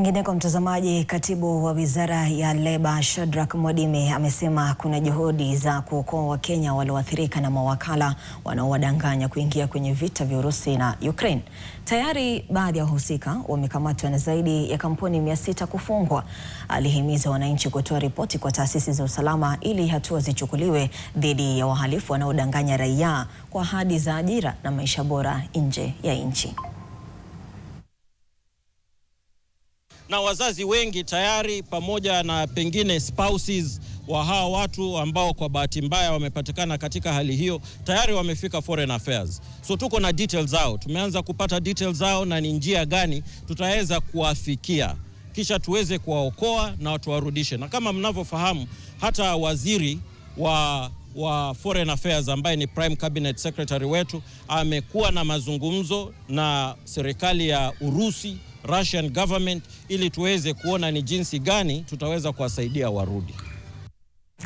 Kwa mtazamaji, katibu wa wizara ya Leba Shadrack Mwadime amesema kuna juhudi za kuokoa Wakenya walioathirika na mawakala wanaowadanganya kuingia kwenye vita vya Urusi na Ukraine. Tayari baadhi ya wahusika wamekamatwa na zaidi ya kampuni 600 kufungwa. Alihimiza wananchi kutoa ripoti kwa taasisi za usalama ili hatua zichukuliwe dhidi ya wahalifu wanaodanganya raia kwa ahadi za ajira na maisha bora nje ya nchi. Na wazazi wengi tayari pamoja na pengine spouses wa hawa watu ambao kwa bahati mbaya wamepatikana katika hali hiyo tayari wamefika Foreign Affairs. So tuko na details zao, tumeanza kupata details zao na ni njia gani tutaweza kuwafikia kisha tuweze kuwaokoa na watu warudishe. Na kama mnavyofahamu, hata waziri wa Foreign Affairs ambaye ni Prime Cabinet Secretary wetu amekuwa na mazungumzo na serikali ya Urusi, Russian government, ili tuweze kuona ni jinsi gani tutaweza kuwasaidia warudi.